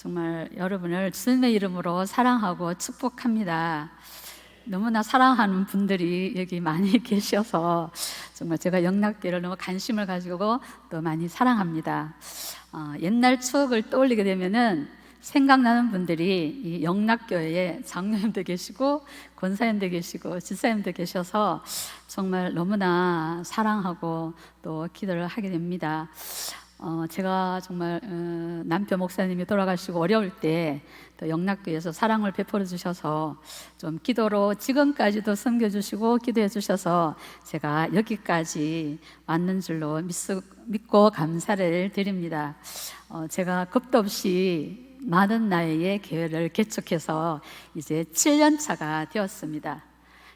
정말 여러분을 주님의 이름으로 사랑하고 축복합니다. 너무나 사랑하는 분들이 여기 많이 계셔서 정말 제가 영락교회를 너무 관심을 가지고 또 많이 사랑합니다. 옛날 추억을 떠올리게 되면은 생각나는 분들이 이 영락교회에 장로님도 계시고 권사님도 계시고 집사님도 계셔서 정말 너무나 사랑하고 또 기도를 하게 됩니다. 제가 정말 남편 목사님이 돌아가시고 어려울 때 또 영락교회에서 사랑을 베풀어 주셔서 좀 기도로 지금까지도 섬겨주시고 기도해 주셔서 제가 여기까지 왔는 줄로 믿고 감사를 드립니다. 제가 겁도 없이 많은 나이에 교회를 개척해서 이제 7년 차가 되었습니다.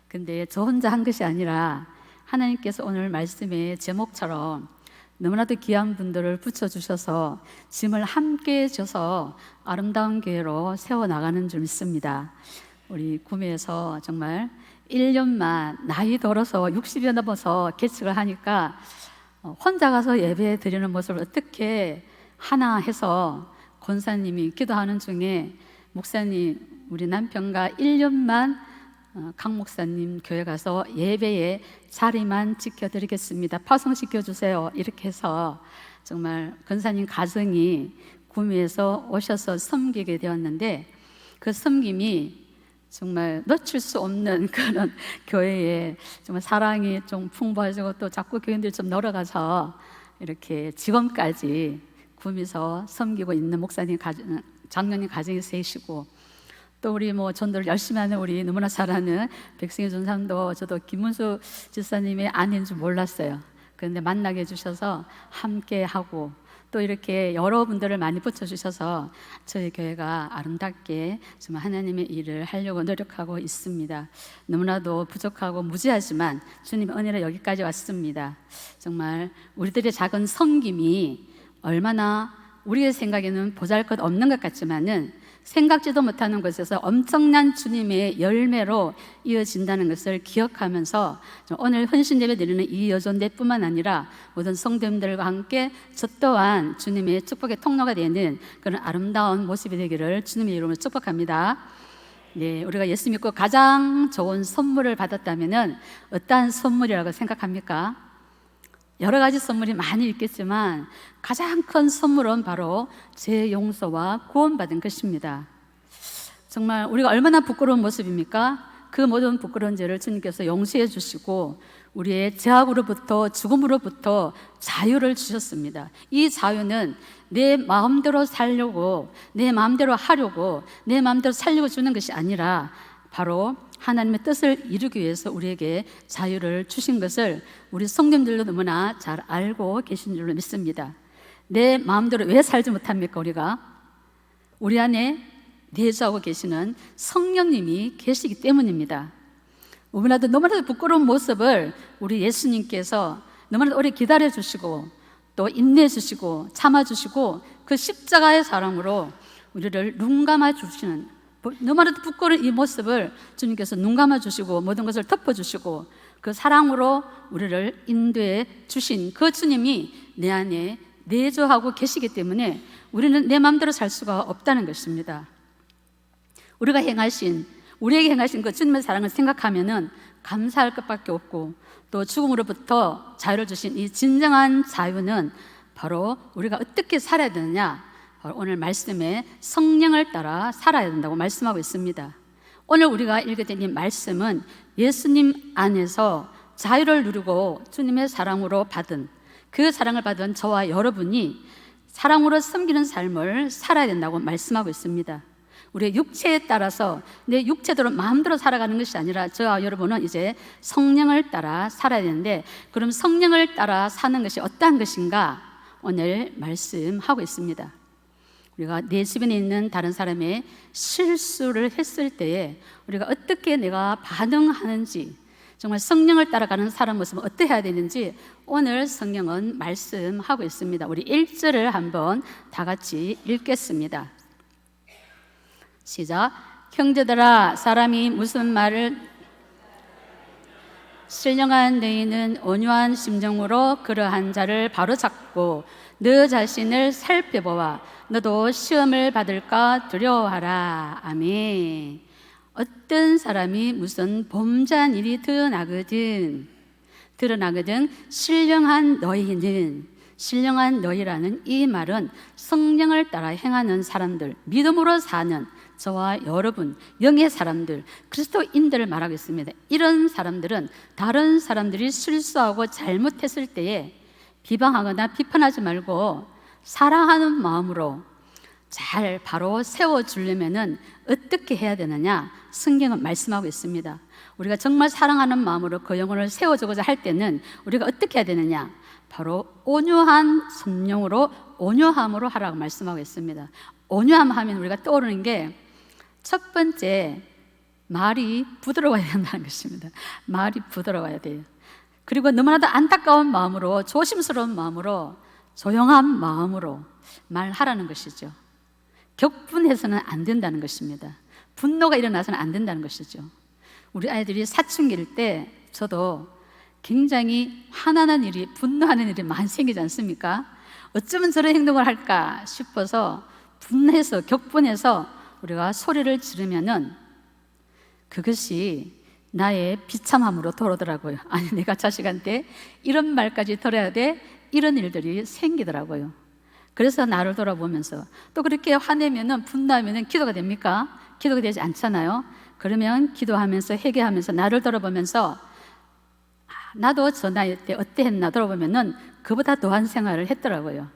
근데 저 혼자 한 것이 아니라 하나님께서 오늘 말씀의 제목처럼 너무나도 귀한 분들을 붙여주셔서 짐을 함께 져서 아름다운 교회로 세워나가는 줄 믿습니다. 우리 구미에서 정말 1년만 나이 들어서 60이 넘어서 개척을 하니까 혼자 가서 예배 드리는 모습을 어떻게 하나 해서 권사님이 기도하는 중에 목사님 우리 남편과 1년만 강 목사님 교회 가서 예배에 자리만 지켜드리겠습니다. 파송시켜주세요. 이렇게 해서 정말 권사님 가정이 구미에서 오셔서 섬기게 되었는데 그 섬김이 정말 놓칠 수 없는 그런 교회에 정말 사랑이 좀 풍부하시고 또 자꾸 교인들이 좀 늘어가서 이렇게 지금까지 구미에서 섬기고 있는 목사님 장로님 가정이 셋이고 또 우리 전도를 열심히 하는 우리 너무나 잘하는 백승희 전사님도 저도 김문수 집사님의 아내인 줄 몰랐어요. 그런데 만나게 해주셔서 함께 하고 또 이렇게 여러분들을 많이 붙여주셔서 저희 교회가 아름답게 정말 하나님의 일을 하려고 노력하고 있습니다. 너무나도 부족하고 무지하지만 주님의 은혜로 여기까지 왔습니다. 정말 우리들의 작은 섬김이 얼마나 우리의 생각에는 보잘것없는 것 같지만은 생각지도 못하는 곳에서 엄청난 주님의 열매로 이어진다는 것을 기억하면서 오늘 헌신 예배 드리는 이 여전대뿐만 아니라 모든 성도님들과 함께 저 또한 주님의 축복의 통로가 되는 그런 아름다운 모습이 되기를 주님의 이름으로 축복합니다. 네, 우리가 예수 믿고 가장 좋은 선물을 받았다면은 어떠한 선물이라고 생각합니까? 여러 가지 선물이 많이 있겠지만 가장 큰 선물은 바로 죄 용서와 구원받은 것입니다. 정말 우리가 얼마나 부끄러운 모습입니까? 그 모든 부끄러운 죄를 주님께서 용서해 주시고 우리의 죄악으로부터 죽음으로부터 자유를 주셨습니다. 이 자유는 내 마음대로 살려고 내 마음대로 하려고 내 마음대로 살려고 주는 것이 아니라 바로 하나님의 뜻을 이루기 위해서 우리에게 자유를 주신 것을 우리 성도님들도 너무나 잘 알고 계신 줄로 믿습니다. 내 마음대로 왜 살지 못합니까? 우리 안에 내주하고 계시는 성령님이 계시기 때문입니다. 너무나도 부끄러운 모습을 우리 예수님께서 너무나도 오래 기다려주시고 또 인내해주시고 참아주시고 그 십자가의 사랑으로 우리를 눈 감아주시는 너무나도 부끄러운 이 모습을 주님께서 눈 감아주시고 모든 것을 덮어주시고 그 사랑으로 우리를 인도해 주신 그 주님이 내 안에 내주하고 계시기 때문에 우리는 내 마음대로 살 수가 없다는 것입니다. 우리에게 행하신 그 주님의 사랑을 생각하면은 감사할 것밖에 없고 또 죽음으로부터 자유를 주신 이 진정한 자유는 바로 우리가 어떻게 살아야 되느냐, 오늘 말씀에 성령을 따라 살아야 된다고 말씀하고 있습니다. 오늘 우리가 읽게 된 이 말씀은 예수님 안에서 자유를 누리고 주님의 사랑으로 받은 그 사랑을 받은 저와 여러분이 사랑으로 섬기는 삶을 살아야 된다고 말씀하고 있습니다. 우리의 육체에 따라서 내 육체대로 마음대로 살아가는 것이 아니라 저와 여러분은 이제 성령을 따라 살아야 되는데 그럼 성령을 따라 사는 것이 어떠한 것인가 오늘 말씀하고 있습니다. 우리가 내 주변에 있는 다른 사람의 실수를 했을 때에 우리가 어떻게 내가 반응하는지 정말 성령을 따라가는 사람 모습은 어떻게 해야 되는지 오늘 성령은 말씀하고 있습니다. 우리 1절을 한번 다 같이 읽겠습니다. 시작. 형제들아 사람이 무슨 말을 신령한 너희는 온유한 심정으로 그러한 자를 바로잡고 너 자신을 살펴보아 너도 시험을 받을까 두려워하라. 아멘. 어떤 사람이 무슨 범죄한 일이 드러나거든 신령한 너희라는 이 말은 성령을 따라 행하는 사람들, 믿음으로 사는 저와 여러분, 영의 사람들, 그리스도인들을 말하겠습니다. 이런 사람들은 다른 사람들이 실수하고 잘못했을 때에 비방하거나 비판하지 말고 사랑하는 마음으로 잘 바로 세워주려면 어떻게 해야 되느냐? 성경은 말씀하고 있습니다. 우리가 정말 사랑하는 마음으로 그 영혼을 세워주고자 할 때는 우리가 어떻게 해야 되느냐? 바로 온유한 성령으로 온유함으로 하라고 말씀하고 있습니다. 온유함 하면 우리가 떠오르는 게 첫 번째, 말이 부드러워야 된다는 것입니다. 말이 부드러워야 돼요. 그리고 너무나도 안타까운 마음으로, 조심스러운 마음으로, 조용한 마음으로 말하라는 것이죠. 격분해서는 안 된다는 것입니다. 분노가 일어나서는 안 된다는 것이죠. 우리 아이들이 사춘기일 때 저도 굉장히 화나는 일이, 분노하는 일이 많이 생기지 않습니까? 어쩌면 저런 행동을 할까 싶어서 분해서, 격분해서 우리가 소리를 지르면은 그것이 나의 비참함으로 돌아오더라고요. 아니, 내가 자식한테 이런 말까지 들어야 돼? 이런 일들이 생기더라고요. 그래서 나를 돌아보면서 또 그렇게 화내면은, 분노하면은 기도가 됩니까? 기도가 되지 않잖아요. 그러면 기도하면서, 회개하면서 나를 돌아보면서 나도 저 나이 때 어땠나 돌아보면은 그보다 더한 생활을 했더라고요.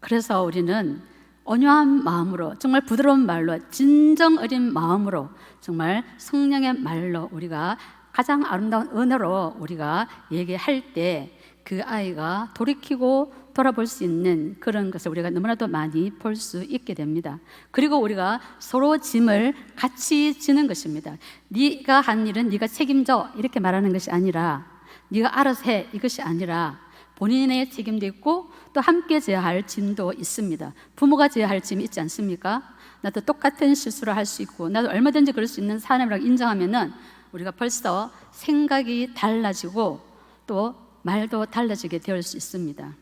그래서 우리는 온유한 마음으로, 정말 부드러운 말로, 진정 어린 마음으로, 정말 성령의 말로 우리가 가장 아름다운 언어로 우리가 얘기할 때 그 아이가 돌이키고 돌아볼 수 있는 그런 것을 우리가 너무나도 많이 볼 수 있게 됩니다. 그리고 우리가 서로 짐을 같이 지는 것입니다. 네가 한 일은 네가 책임져 이렇게 말하는 것이 아니라, 네가 알아서 해 이것이 아니라 본인의 책임도 있고 또 함께 져야 할 짐도 있습니다. 부모가 져야 할 짐이 있지 않습니까? 나도 똑같은 실수를 할 수 있고 나도 얼마든지 그럴 수 있는 사람이라고 인정하면은 우리가 벌써 생각이 달라지고 또 말도 달라지게 될 수 있습니다.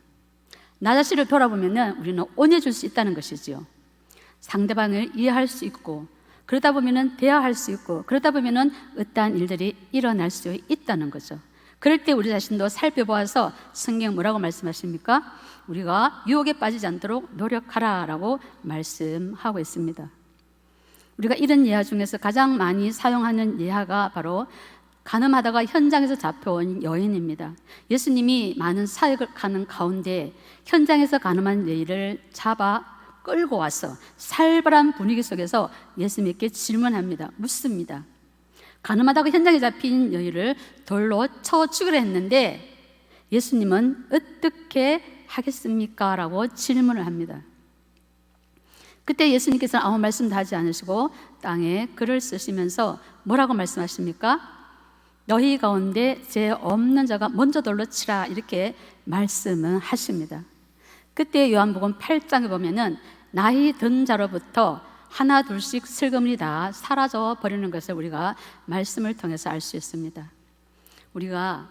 나 자신을 돌아보면은 우리는 온해질 수 있다는 것이지요. 상대방을 이해할 수 있고, 그러다 보면은 대화할 수 있고, 그러다 보면은 어떠한 일들이 일어날 수 있다는 거죠. 그럴 때 우리 자신도 살펴보아서 성경 뭐라고 말씀하십니까? 우리가 유혹에 빠지지 않도록 노력하라라고 말씀하고 있습니다. 우리가 이런 예화 중에서 가장 많이 사용하는 예화가 바로 가늠하다가 현장에서 잡혀온 여인입니다. 예수님이 많은 사역을 하는 가운데 현장에서 가늠한 여인을 잡아 끌고 와서 살벌한 분위기 속에서 예수님께 질문합니다. 묻습니다. 가늠하다가 현장에 잡힌 여인을 돌로 쳐 죽이려 했는데 예수님은 어떻게 하겠습니까? 라고 질문을 합니다. 그때 예수님께서는 아무 말씀도 하지 않으시고 땅에 글을 쓰시면서 뭐라고 말씀하십니까? 너희 가운데 죄 없는 자가 먼저 돌로 치라 이렇게 말씀을 하십니다. 그때 요한복음 8장에 보면은 나이 든 자로부터 하나 둘씩 슬그머니 다 사라져 버리는 것을 우리가 말씀을 통해서 알 수 있습니다. 우리가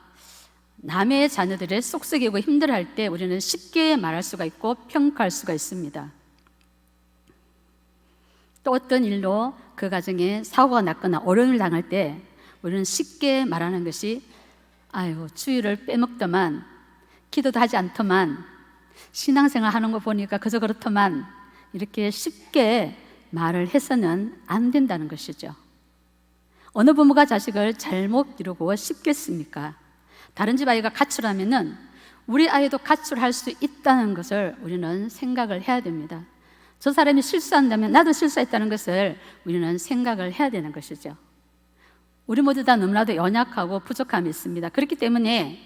남의 자녀들의 쏙썩이고 힘들어할 때 우리는 쉽게 말할 수가 있고 평가할 수가 있습니다. 또 어떤 일로 그 가정에 사고가 났거나 어려움을 당할 때 우리는 쉽게 말하는 것이 아이고 주일을 빼먹더만, 기도도 하지 않더만, 신앙생활 하는 거 보니까 그저 그렇더만, 이렇게 쉽게 말을 해서는 안 된다는 것이죠. 어느 부모가 자식을 잘못 기르고 싶겠습니까? 다른 집 아이가 가출하면은 우리 아이도 가출할 수 있다는 것을 우리는 생각을 해야 됩니다. 저 사람이 실수한다면 나도 실수했다는 것을 우리는 생각을 해야 되는 것이죠. 우리 모두 다 너무나도 연약하고 부족함이 있습니다. 그렇기 때문에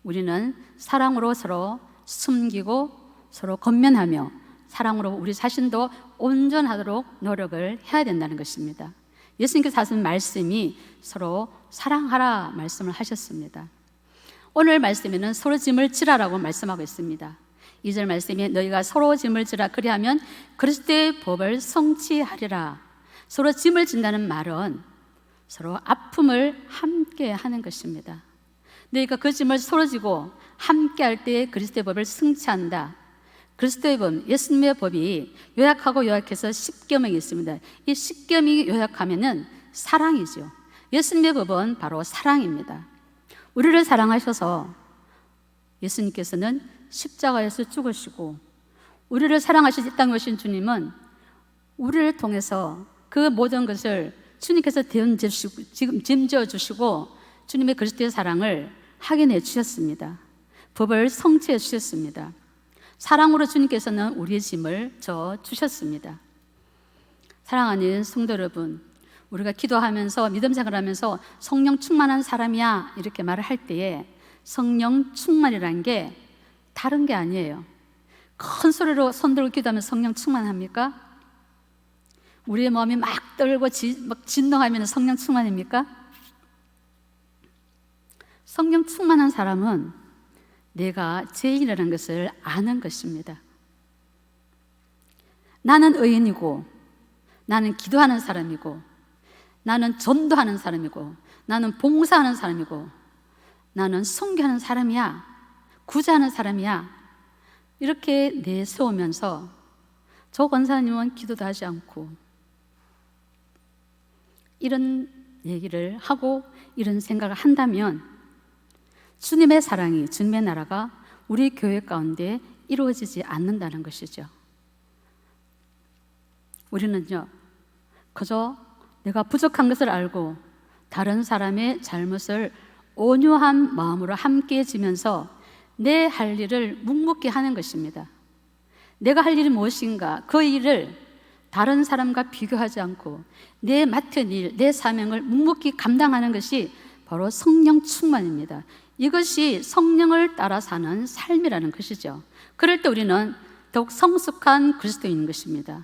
우리는 사랑으로 서로 숨기고 서로 건면하며 사랑으로 우리 자신도 온전하도록 노력을 해야 된다는 것입니다. 예수님께서 하신 말씀이 서로 사랑하라 말씀을 하셨습니다. 오늘 말씀에는 서로 짐을 지라라고 말씀하고 있습니다. 2절 말씀에 너희가 서로 짐을 지라 그리하면 그리스도의 법을 성취하리라. 서로 짐을 진다는 말은 서로 아픔을 함께 하는 것입니다. 너희가 그 짐을 서로 지고 함께 할 때에 그리스도의 법을 승치한다. 그리스도의 법, 예수님의 법이 요약하고 요약해서 십계명이 있습니다. 이 십계명이 요약하면은 사랑이죠. 예수님의 법은 바로 사랑입니다. 우리를 사랑하셔서 예수님께서는 십자가에서 죽으시고, 우리를 사랑하시지 이 땅에 오신 주님은 우리를 통해서 그 모든 것을 주님께서 짐져 주시고 주님의 그리스도의 사랑을 확인해 주셨습니다. 법을 성취해 주셨습니다. 사랑으로 주님께서는 우리의 짐을 져 주셨습니다. 사랑하는 성도 여러분, 우리가 기도하면서 믿음 생활하면서 성령 충만한 사람이야 이렇게 말을 할 때에 성령 충만이라는 게 다른 게 아니에요. 큰 소리로 손들고 기도하면 성령 충만합니까? 우리의 마음이 막 떨고 막 진동하면 성령 충만입니까? 성령 충만한 사람은 내가 죄인이라는 것을 아는 것입니다. 나는 의인이고, 나는 기도하는 사람이고, 나는 전도하는 사람이고, 나는 봉사하는 사람이고, 나는 선교하는 사람이야, 구제하는 사람이야, 이렇게 내세우면서 저 권사님은 기도도 하지 않고 이런 얘기를 하고 이런 생각을 한다면 주님의 사랑이, 주님의 나라가 우리 교회 가운데 이루어지지 않는다는 것이죠. 우리는요, 그저 내가 부족한 것을 알고 다른 사람의 잘못을 온유한 마음으로 함께 지면서 내 할 일을 묵묵히 하는 것입니다. 내가 할 일이 무엇인가, 그 일을 다른 사람과 비교하지 않고 내 맡은 일, 내 사명을 묵묵히 감당하는 것이 바로 성령 충만입니다. 이것이 성령을 따라 사는 삶이라는 것이죠. 그럴 때 우리는 더욱 성숙한 그리스도인인 것입니다.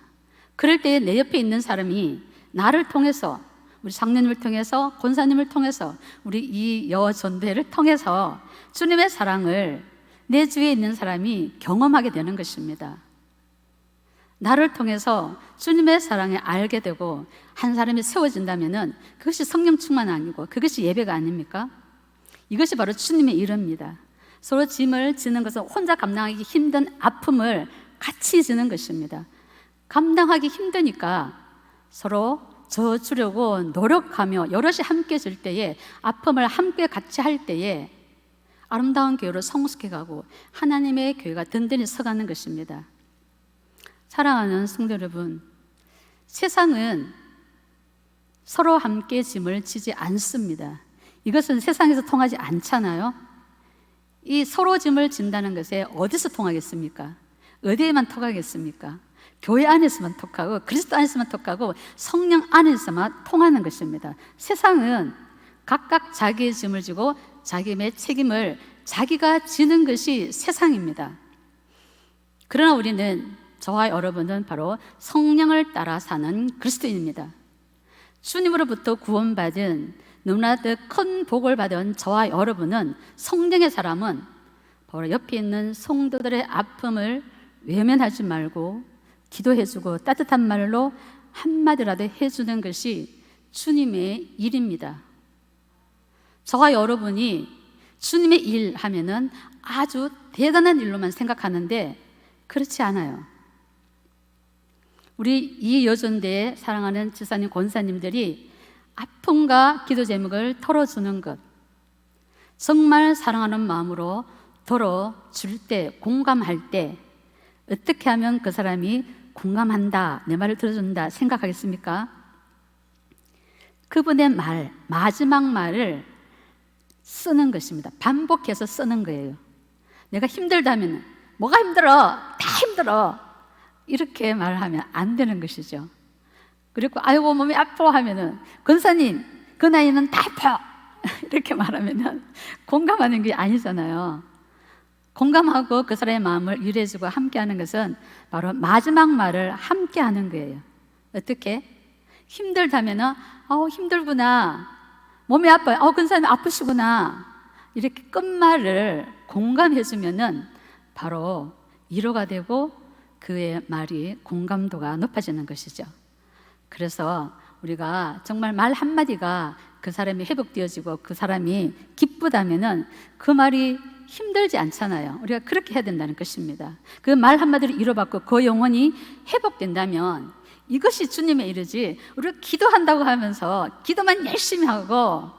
그럴 때 내 옆에 있는 사람이 나를 통해서, 우리 장로님을 통해서, 권사님을 통해서, 우리 이 여전대를 통해서 주님의 사랑을 내 주위에 있는 사람이 경험하게 되는 것입니다. 나를 통해서 주님의 사랑을 알게 되고 한 사람이 세워진다면 그것이 성령 충만 아니고 그것이 예배가 아닙니까? 이것이 바로 주님의 일입니다. 서로 짐을 지는 것은 혼자 감당하기 힘든 아픔을 같이 지는 것입니다. 감당하기 힘드니까 서로 져주려고 노력하며 여럿이 함께 질 때에, 아픔을 함께 같이 할 때에 아름다운 교회로 성숙해가고 하나님의 교회가 든든히 서가는 것입니다. 사랑하는 성도 여러분, 세상은 서로 함께 짐을 지지 않습니다. 이것은 세상에서 통하지 않잖아요. 이 서로 짐을 진다는 것에 어디서 통하겠습니까? 어디에만 통하겠습니까? 교회 안에서만 통하고 그리스도 안에서만 통하고 성령 안에서만 통하는 것입니다. 세상은 각각 자기의 짐을 지고 자기의 책임을 자기가 지는 것이 세상입니다. 그러나 우리는, 저와 여러분은 바로 성령을 따라 사는 그리스도인입니다. 주님으로부터 구원받은, 너무나도 큰 복을 받은 저와 여러분은, 성령의 사람은 바로 옆에 있는 성도들의 아픔을 외면하지 말고 기도해주고 따뜻한 말로 한마디라도 해주는 것이 주님의 일입니다. 저와 여러분이 주님의 일 하면은 아주 대단한 일로만 생각하는데 그렇지 않아요. 우리 이 여전대에 사랑하는 지사님, 권사님들이 아픔과 기도 제목을 털어주는 것, 정말 사랑하는 마음으로 털어줄 때, 공감할 때 어떻게 하면 그 사람이 공감한다, 내 말을 들어준다 생각하겠습니까? 그분의 말, 마지막 말을 쓰는 것입니다. 반복해서 쓰는 거예요. 내가 힘들다면, 뭐가 힘들어? 다 힘들어, 이렇게 말하면 안 되는 것이죠. 그리고 아이고 몸이 아파 하면은, 권사님 그 나이는 다 아파 이렇게 말하면은 공감하는 게 아니잖아요. 공감하고 그 사람의 마음을 위로해주고 함께하는 것은 바로 마지막 말을 함께하는 거예요. 어떻게? 힘들다면은 힘들구나, 몸이 아파요, 권사님 아프시구나, 이렇게 끝말을 공감해주면은 바로 위로가 되고 그의 말이 공감도가 높아지는 것이죠. 그래서 우리가 정말 말 한마디가 그 사람이 회복되어지고 그 사람이 기쁘다면은 그 말이 힘들지 않잖아요. 우리가 그렇게 해야 된다는 것입니다. 그 말 한마디를 이뤄받고 그 영혼이 회복된다면 이것이 주님의 일이지, 우리가 기도한다고 하면서 기도만 열심히 하고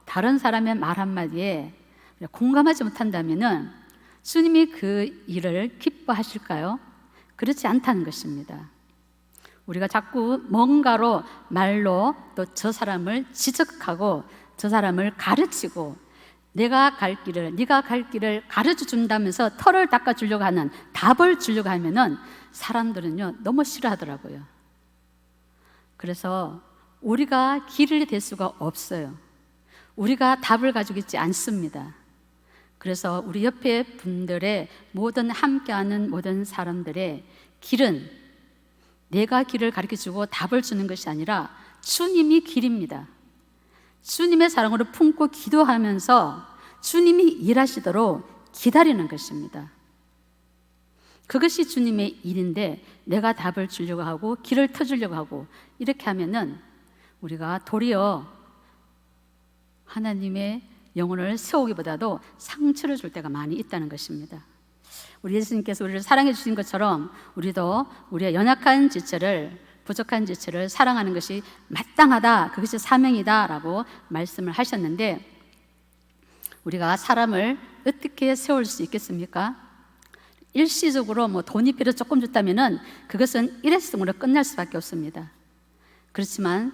다른 사람의 말 한마디에 공감하지 못한다면은 주님이 그 일을 기뻐하실까요? 그렇지 않다는 것입니다. 우리가 자꾸 뭔가로 말로 또 저 사람을 지적하고 저 사람을 가르치고 내가 갈 길을 네가 갈 길을 가르쳐 준다면서 털을 닦아 주려고 하는, 답을 주려고 하면은 사람들은요 너무 싫어하더라고요. 그래서 우리가 길이 될 수가 없어요. 우리가 답을 가지고 있지 않습니다. 그래서 우리 옆에 분들의 모든 함께하는 모든 사람들의 길은 내가 길을 가르쳐주고 답을 주는 것이 아니라 주님이 길입니다. 주님의 사랑으로 품고 기도하면서 주님이 일하시도록 기다리는 것입니다. 그것이 주님의 일인데 내가 답을 주려고 하고 길을 터주려고 하고 이렇게 하면은 우리가 도리어 하나님의 영혼을 세우기보다도 상처를 줄 때가 많이 있다는 것입니다. 우리 예수님께서 우리를 사랑해 주신 것처럼 우리도 우리의 연약한 지체를, 부족한 지체를 사랑하는 것이 마땅하다, 그것이 사명이다 라고 말씀을 하셨는데, 우리가 사람을 어떻게 세울 수 있겠습니까? 일시적으로 뭐 돈이 필요 조금 줬다면은 그것은 일회성으로 끝날 수밖에 없습니다. 그렇지만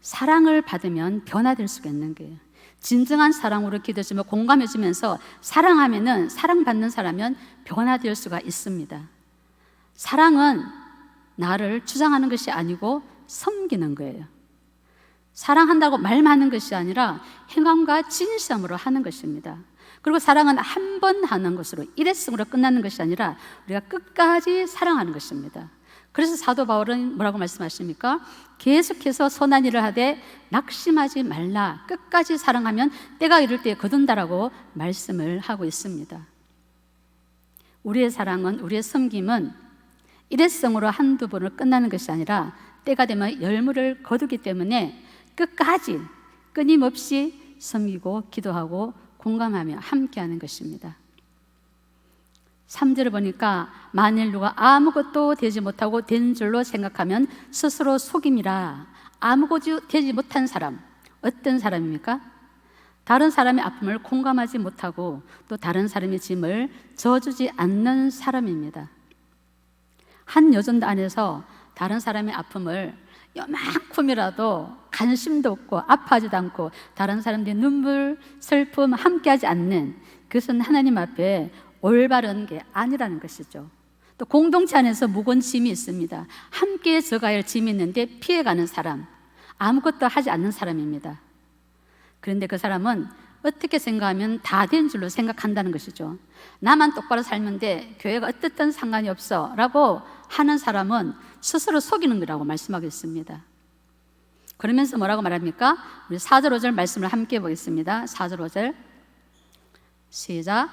사랑을 받으면 변화될 수가 있는 거예요. 진정한 사랑으로 기도해주며 공감해주면서 사랑하면은, 사랑받는 사람은 변화될 수가 있습니다. 사랑은 나를 주장하는 것이 아니고 섬기는 거예요. 사랑한다고 말만 하는 것이 아니라 행함과 진실함으로 하는 것입니다. 그리고 사랑은 한 번 하는 것으로, 일회성으로 끝나는 것이 아니라 우리가 끝까지 사랑하는 것입니다. 그래서 사도 바울은 뭐라고 말씀하십니까? 계속해서 선한 일을 하되 낙심하지 말라, 끝까지 사랑하면 때가 이를 때에 거둔다라고 말씀을 하고 있습니다. 우리의 사랑은, 우리의 섬김은 일회성으로 한두 번으로 끝나는 것이 아니라 때가 되면 열무를 거두기 때문에 끝까지 끊임없이 섬기고 기도하고 공감하며 함께하는 것입니다. 3절을 보니까 만일 누가 아무것도 되지 못하고 된 줄로 생각하면 스스로 속임이라. 아무것도 되지 못한 사람, 어떤 사람입니까? 다른 사람의 아픔을 공감하지 못하고 또 다른 사람의 짐을 져주지 않는 사람입니다. 한 여전도 안에서 다른 사람의 아픔을 요만큼이라도 관심도 없고 아파하지도 않고 다른 사람들의 눈물, 슬픔 함께하지 않는, 그것은 하나님 앞에 올바른 게 아니라는 것이죠. 또 공동체 안에서 무거운 짐이 있습니다. 함께 져가야 할 짐이 있는데 피해가는 사람, 아무것도 하지 않는 사람입니다. 그런데 그 사람은 어떻게 생각하면 다 된 줄로 생각한다는 것이죠. 나만 똑바로 살면 돼, 교회가 어떻든 상관이 없어 라고 하는 사람은 스스로 속이는 거라고 말씀하고 있습니다. 그러면서 뭐라고 말합니까? 우리 4절 5절 말씀을 함께 보겠습니다. 4절 5절 시작.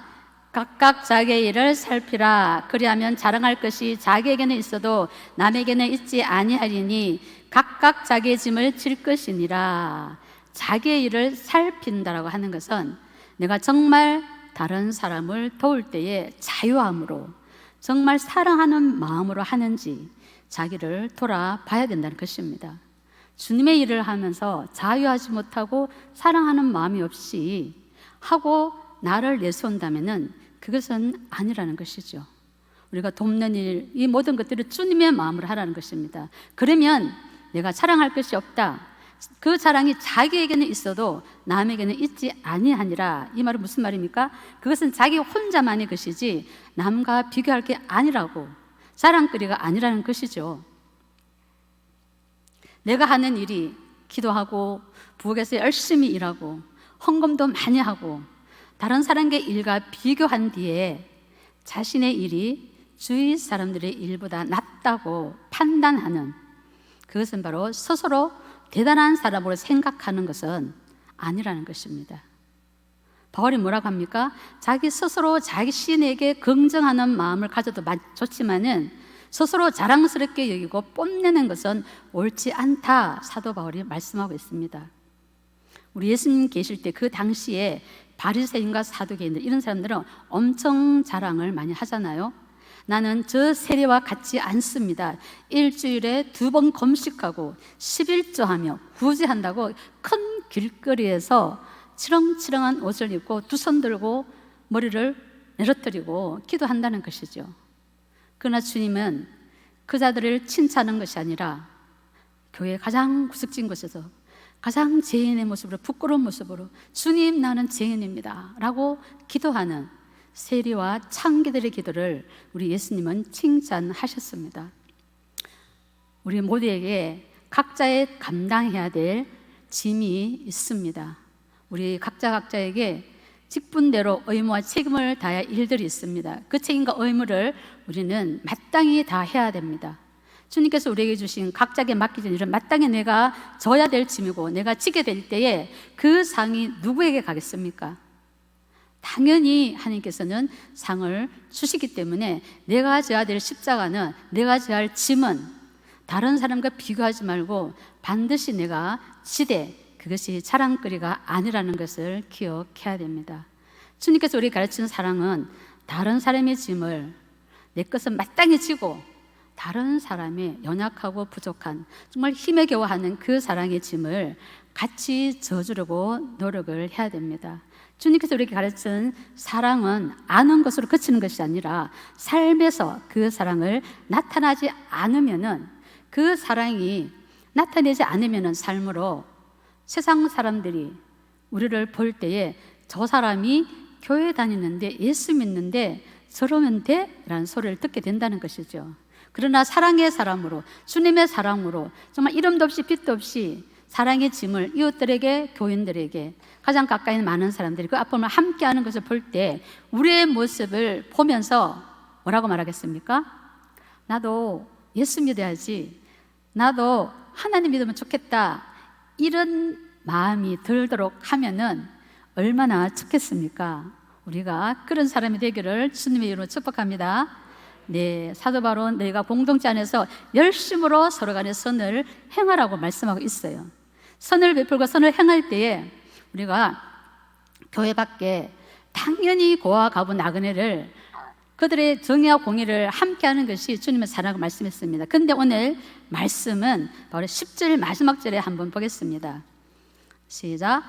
각각 자기의 일을 살피라. 그리하면 자랑할 것이 자기에게는 있어도 남에게는 있지 아니하리니 각각 자기의 짐을 질 것이니라. 자기의 일을 살핀다라고 하는 것은 내가 정말 다른 사람을 도울 때에 자유함으로, 정말 사랑하는 마음으로 하는지 자기를 돌아봐야 된다는 것입니다. 주님의 일을 하면서 자유하지 못하고 사랑하는 마음이 없이 하고 나를 내세운다면은 그것은 아니라는 것이죠. 우리가 돕는 일, 이 모든 것들을 주님의 마음으로 하라는 것입니다. 그러면 내가 자랑할 것이 없다, 그 자랑이 자기에게는 있어도 남에게는 있지 아니하니라. 이 말은 무슨 말입니까? 그것은 자기 혼자만의 것이지 남과 비교할 게 아니라고, 자랑거리가 아니라는 것이죠. 내가 하는 일이 기도하고 부엌에서 열심히 일하고 헌금도 많이 하고 다른 사람의 일과 비교한 뒤에 자신의 일이 주위 사람들의 일보다 낫다고 판단하는, 그것은 바로 스스로 대단한 사람으로 생각하는 것은 아니라는 것입니다. 바울이 뭐라고 합니까? 자기 스스로 자신에게 긍정하는 마음을 가져도 좋지만은 스스로 자랑스럽게 여기고 뽐내는 것은 옳지 않다, 사도 바울이 말씀하고 있습니다. 우리 예수님 계실 때 그 당시에 바리새인과 사두개인들, 이런 사람들은 엄청 자랑을 많이 하잖아요. 나는 저 세례와 같지 않습니다. 일주일에 2번 금식하고 11조하며 구제한다고 큰 길거리에서 치렁치렁한 옷을 입고 두 손 들고 머리를 내려뜨리고 기도한다는 것이죠. 그러나 주님은 그 자들을 칭찬하는 것이 아니라 교회 가장 구석진 곳에서 가장 죄인의 모습으로, 부끄러운 모습으로 주님, 나는 죄인입니다 라고 기도하는 세리와 창기들의 기도를 우리 예수님은 칭찬하셨습니다. 우리 모두에게 각자의 감당해야 될 짐이 있습니다. 우리 각자에게 직분대로 의무와 책임을 다해야 할 일들이 있습니다. 그 책임과 의무를 우리는 마땅히 다 해야 됩니다. 주님께서 우리에게 주신 각자에게 맡기신 일은 마땅히 내가 져야 될 짐이고, 내가 지게 될 때에 그 상이 누구에게 가겠습니까? 당연히 하나님께서는 상을 주시기 때문에 내가 져야 될 십자가는, 내가 져야 할 짐은 다른 사람과 비교하지 말고 반드시 내가 지되, 그것이 자랑거리가 아니라는 것을 기억해야 됩니다. 주님께서 우리에게 가르치는 사랑은 다른 사람의 짐을 내 것은 마땅히 지고 다른 사람의 연약하고 부족한, 정말 힘에 겨워하는 그 사랑의 짐을 같이 져주려고 노력을 해야 됩니다. 주님께서 우리에게 가르친 사랑은 아는 것으로 그치는 것이 아니라 삶에서 그 사랑을 나타나지 않으면은, 그 사랑이 나타내지 않으면은 삶으로 세상 사람들이 우리를 볼 때에 저 사람이 교회 다니는데, 예수 믿는데 저러면 돼? 라는 소리를 듣게 된다는 것이죠. 그러나 사랑의 사람으로, 주님의 사랑으로 정말 이름도 없이 빛도 없이 사랑의 짐을 이웃들에게, 교인들에게, 가장 가까이 있는 많은 사람들이 그 아픔을 함께하는 것을 볼 때 우리의 모습을 보면서 뭐라고 말하겠습니까? 나도 예수 믿어야지, 나도 하나님 믿으면 좋겠다, 이런 마음이 들도록 하면은 얼마나 좋겠습니까? 우리가 그런 사람이 되기를 주님의 이름으로 축복합니다. 네, 사도 바울은 너희가 공동체 안에서 열심으로 서로 간에 선을 행하라고 말씀하고 있어요. 선을 베풀고 선을 행할 때에 우리가 교회 밖에 당연히 고아 가부 나그네를, 그들의 정의와 공의를 함께하는 것이 주님의 사랑을 말씀했습니다. 그런데 오늘 말씀은 바로 10절 마지막 절에 한번 보겠습니다. 시작.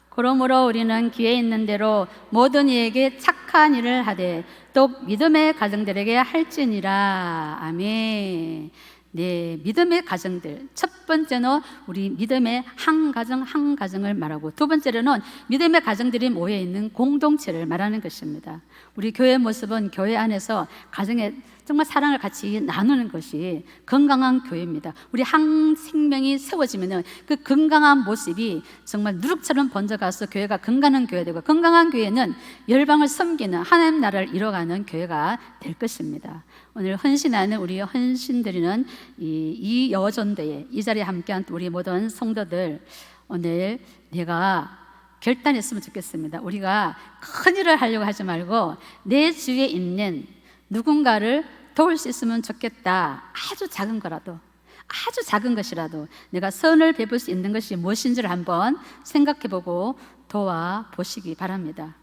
그러므로 우리는 기회 있는 대로 모든 이에게 착한 일을 하되 또 믿음의 가정들에게 할지니라. 아멘. 네, 믿음의 가정들. 첫 번째는 우리 믿음의 한 가정 한 가정을 말하고, 두 번째로는 믿음의 가정들이 모여있는 공동체를 말하는 것입니다. 우리 교회의 모습은 교회 안에서 가정에 정말 사랑을 같이 나누는 것이 건강한 교회입니다. 우리 한 생명이 세워지면 그 건강한 모습이 정말 누룩처럼 번져가서 교회가 건강한 교회가 되고, 건강한 교회는 열방을 섬기는 하나님 나라를 이뤄가는 교회가 될 것입니다. 오늘 헌신하는 우리 헌신드리는 이 여전대에 이 자리에 함께한 우리 모든 성도들, 오늘 내가 결단했으면 좋겠습니다. 우리가 큰일을 하려고 하지 말고 내 주위에 있는 누군가를 도울 수 있으면 좋겠다. 아주 작은 거라도, 아주 작은 것이라도 내가 선을 베풀 수 있는 것이 무엇인지를 한번 생각해보고 도와보시기 바랍니다.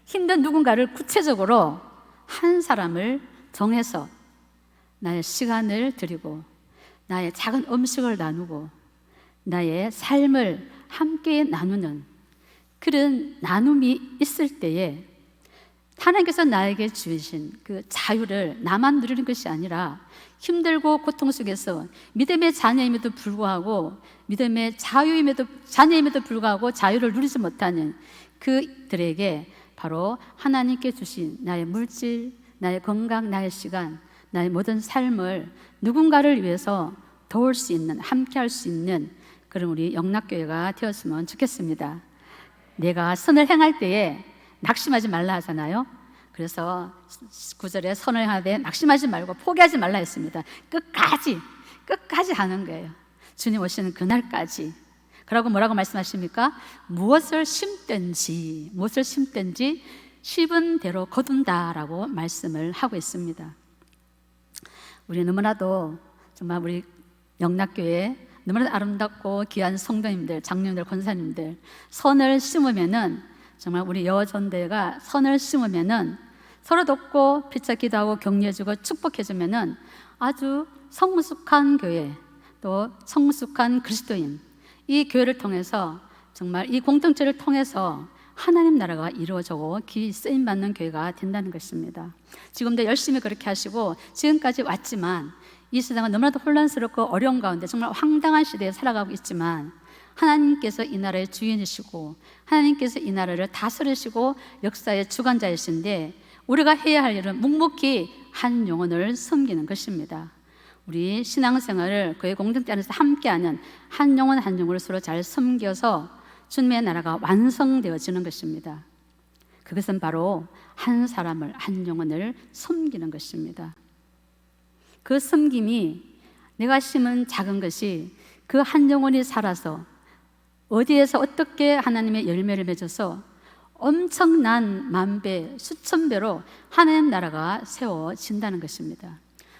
힘든 누군가를 구체적으로 한 사람을 정해서 나의 시간을 드리고 나의 작은 음식을 나누고 나의 삶을 함께 나누는 그런 나눔이 있을 때에 하나님께서 나에게 주신 그 자유를 나만 누리는 것이 아니라 힘들고 고통 속에서 믿음의 자녀임에도 불구하고, 믿음의 자녀임에도 불구하고 자유를 누리지 못하는 그들에게 바로 하나님께 주신 나의 물질, 나의 건강, 나의 시간, 나의 모든 삶을 누군가를 위해서 도울 수 있는, 함께 할 수 있는 그런 우리 영락교회가 되었으면 좋겠습니다. 내가 선을 행할 때에 낙심하지 말라 하잖아요. 그래서 9절에 선을 행하되 낙심하지 말고 포기하지 말라 했습니다. 끝까지 하는 거예요. 주님 오시는 그날까지. 그러고 뭐라고 말씀하십니까? 무엇을 심든지 심은 대로 거둔다라고 말씀을 하고 있습니다. 우리 너무나도 정말 우리 영락교회 너무나도 아름답고 귀한 성도님들, 장로님들, 권사님들 선을 심으면은 정말 우리 여전대가 선을 심으면은 서로 돕고 피차 기도하고 격려해주고 축복해주면은 아주 성숙한 교회, 또 성숙한 그리스도인, 이 교회를 통해서 정말 이 공동체를 통해서 하나님 나라가 이루어지고 기 쓰임받는 교회가 된다는 것입니다. 지금도 열심히 그렇게 하시고 지금까지 왔지만 이 세상은 너무나도 혼란스럽고 어려운 가운데 정말 황당한 시대에 살아가고 있지만 하나님께서 이 나라의 주인이시고 하나님께서 이 나라를 다스리시고 역사의 주관자이신데 우리가 해야 할 일은 묵묵히 한 영혼을 섬기는 것입니다. 우리 신앙생활을 교회 공동체 안에서 함께하는 한 영혼 한 영혼을 서로 잘 섬겨서 주님의 나라가 완성되어지는 것입니다. 그것은 바로 한 사람을, 한 영혼을 섬기는 것입니다. 그 섬김이 내가 심은 작은 것이 그 한 영혼이 살아서 어디에서 어떻게 하나님의 열매를 맺어서 엄청난 만배, 수천 배로 하나님 나라가 세워진다는 것입니다.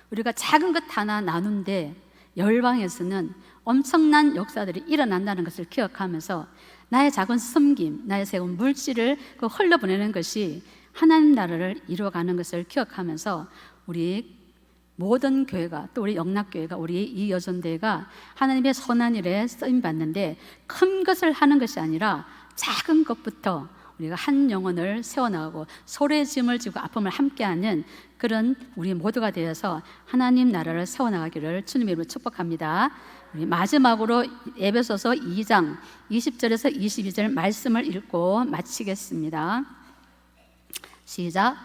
우리가 작은 것 하나 나눈데 열방에서는 엄청난 역사들이 일어난다는 것을 기억하면서 나의 작은 섬김, 나의 작은 물질을 흘려보내는 것이 하나님 나라를 이루어가는 것을 기억하면서 우리 모든 교회가, 또 우리 영락교회가, 우리 이 여전대가 하나님의 선한 일에 쓰임받는데 큰 것을 하는 것이 아니라 작은 것부터 우리가 한 영혼을 세워나가고 소리의 짐을 지고 아픔을 함께하는 그런 우리 모두가 되어서 하나님 나라를 세워나가기를 주님의 이름으로 축복합니다. 우리 마지막으로 에베소서 2장 20절에서 22절 말씀을 읽고 마치겠습니다. 시작.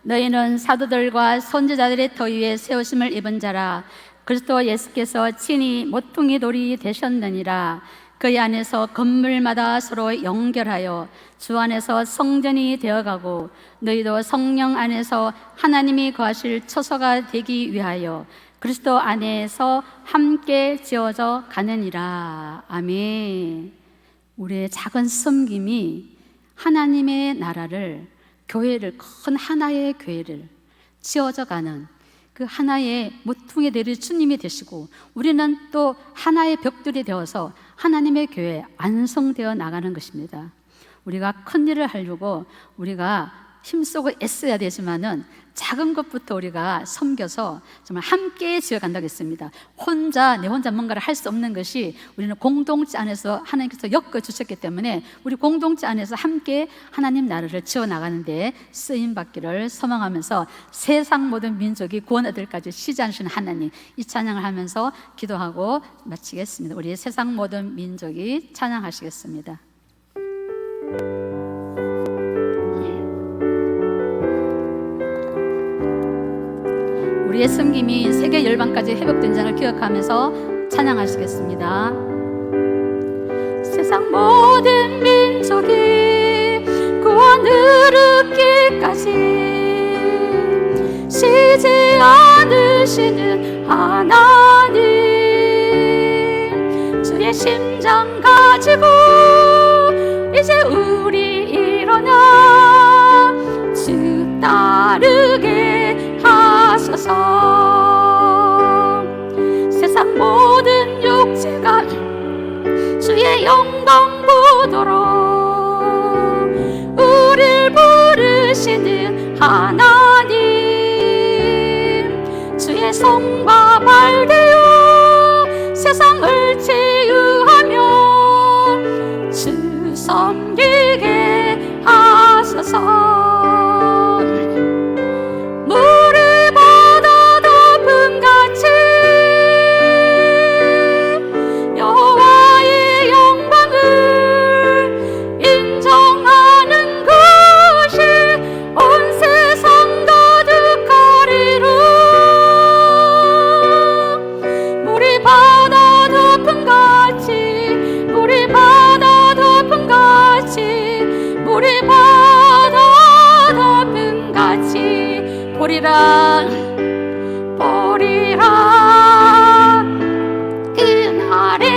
너희는 사도들과 선지자들의 터 위에 세우심을 입은 자라. 그리스도 예수께서 친히 모퉁이 돌이 되셨느니라. 그의 안에서 건물마다 서로 연결하여 주 안에서 성전이 되어가고 너희도 성령 안에서 하나님이 거하실 처소가 되기 위하여 그리스도 안에서 함께 지어져 가느니라. 아멘. 우리의 작은 섬김이 하나님의 나라를, 교회를, 큰 하나의 교회를 지어져 가는 그 하나의 모퉁이 대를 주님이 되시고 우리는 또 하나의 벽돌이 되어서 하나님의 교회에 완성되어 나가는 것입니다. 우리가 큰 일을 하려고 우리가 힘쓰고 애써야 되지만은 작은 것부터 우리가 섬겨서 정말 함께 지어간다고 했습니다. 내 혼자 뭔가를 할 수 없는 것이 우리는 공동체 안에서 하나님께서 엮어주셨기 때문에 우리 공동체 안에서 함께 하나님 나라를 지어나가는데 쓰임받기를 소망하면서 세상 모든 민족이 구원 얻을까지 쉬지 않으시는 하나님, 이 찬양을 하면서 기도하고 마치겠습니다. 우리 세상 모든 민족이 찬양하시겠습니다. 우리의 섬김이 세계 열방까지 회복된 장을 기억하면서 찬양하시겠습니다. 세상 모든 민족이 구원을 얻기까지 쉬지 않으시는 하나님, 주의 심장 가지고 이제 우리 일어나 주 따르게 하소서. 세상 모든 육체가 주의 영광 보도록 우릴 부르시는 하나님, 주의 손과 발 되어 세상을 치유하며 주 섬기게 하소서. 보리라 그날에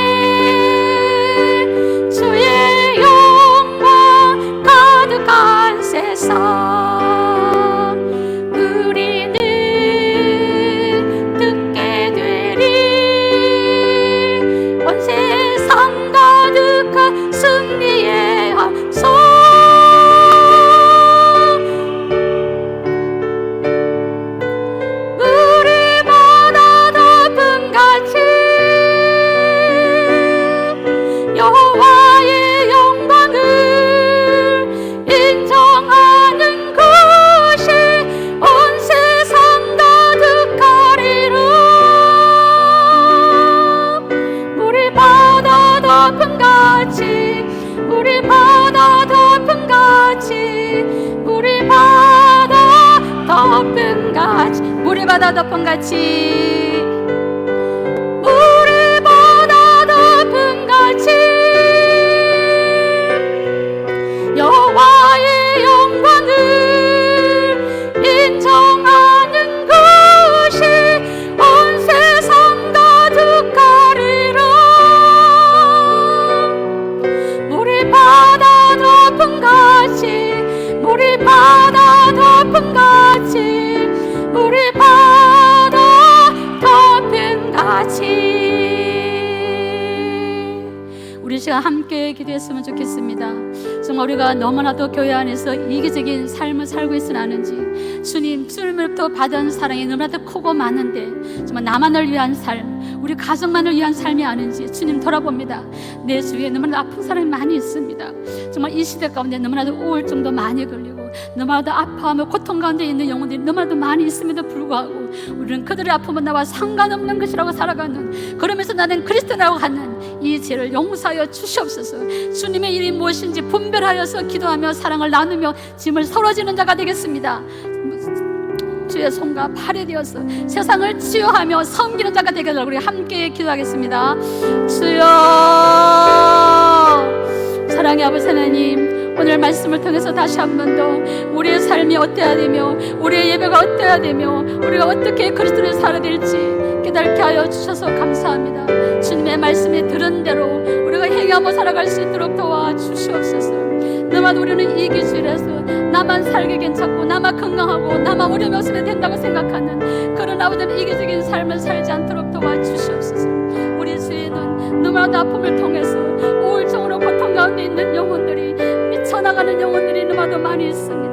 주의 영광 가득한 세상, 우리는 같이 물이 바다 덮은 같이 물이 바다 덮은 같이 여호와의 영광을 인정하는 것이 온 세상 가득하리라. 물이 바다 덮은 같이 물이 바다 덮은 같이 물이 바다 덮은 같이 우리 시간 함께 기도했으면 좋겠습니다. 정말 우리가 너무나도 교회 안에서 이기적인 삶을 살고 있으나 아는지 주님으로부터 받은 사랑이 너무나도 크고 많은데 정말 나만을 위한 삶, 우리 가정만을 위한 삶이 아닌지 주님 돌아봅니다. 내 주위에 너무나도 아픈 사람이 많이 있습니다. 정말 이 시대 가운데 너무나도 우울증도 많이 걸리고 너무나도 아파하며 고통 가운데 있는 영혼들이 너무나도 많이 있음에도 불구하고 우리는 그들의 아픔은 나와 상관없는 것이라고 살아가는, 그러면서 나는 그리스도라고 하는 이 죄를 용서하여 주시옵소서. 주님의 일이 무엇인지 분별하여서 기도하며 사랑을 나누며 짐을 서러지는 자가 되겠습니다. 주의 손과 팔이 되어서 세상을 치유하며 섬기는 자가 되게 하도록 우리 함께 기도하겠습니다. 주여, 사랑의 아버지 하나님, 오늘 말씀을 통해서 다시 한 번 더 우리의 삶이 어때야 되며 우리의 예배가 어때야 되며 우리가 어떻게 그리스도를 살아야 될지 깨닫게 하여 주셔서 감사합니다. 주님의 말씀에 들은 대로 우리가 행하며 살아갈 수 있도록 도와주시옵소서. 너만 우리는 이기주의라서 나만 살기 괜찮고 나만 건강하고 나만 어려움이 없으면 된다고 생각하는 그런 아버지는 이기적인 삶을 살지 않도록 도와주시옵소서. 우리 주위에는 너무나도 아픔을 통해서 우울증으로 고통 가운데 있는 영혼들이 미쳐나가는 영혼들이 너무나도 많이 있습니다.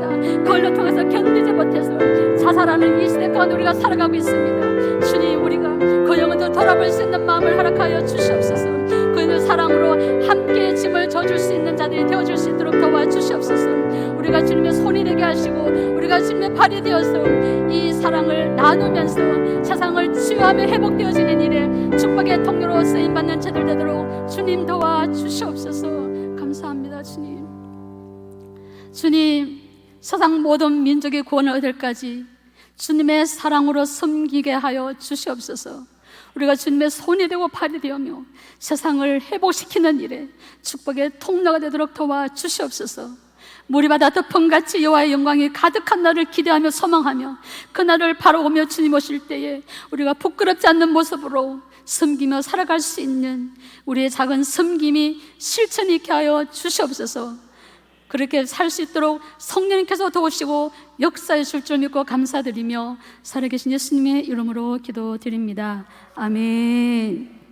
그걸로 통해서 견디지 못해서 자살하는 이 시대 가운데 우리가 살아가고 있습니다. 주님, 우리가 그 영혼들 돌아볼 수 있는 마음을 허락하여 주시옵소서. 그의 사랑으로 함께 짐을 져줄 수 있는 자들이 되어줄 수 있도록 도와주시옵소서. 우리가 주님의 손이 되게 하시고 우리가 주님의 발이 되어서 이 사랑을 나누면서 세상을 치유하며 회복되어지는 일에 축복의 통로로 쓰임받는 자들 되도록 주님 도와주시옵소서. 감사합니다. 주님, 주님, 세상 모든 민족의 구원을 얻을까지 주님의 사랑으로 섬기게 하여 주시옵소서. 우리가 주님의 손이 되고 발이 되어며 세상을 회복시키는 일에 축복의 통로가 되도록 도와주시옵소서. 물이 바다 덮은 같이 여호와의 영광이 가득한 날을 기대하며 소망하며 그 날을 바라보며 주님 오실 때에 우리가 부끄럽지 않는 모습으로 섬기며 살아갈 수 있는 우리의 작은 섬김이 실천이 있게 하여 주시옵소서. 그렇게 살 수 있도록 성령님께서 도우시고 역사해 줄 줄 믿고 감사드리며 살아계신 예수님의 이름으로 기도드립니다. 아멘.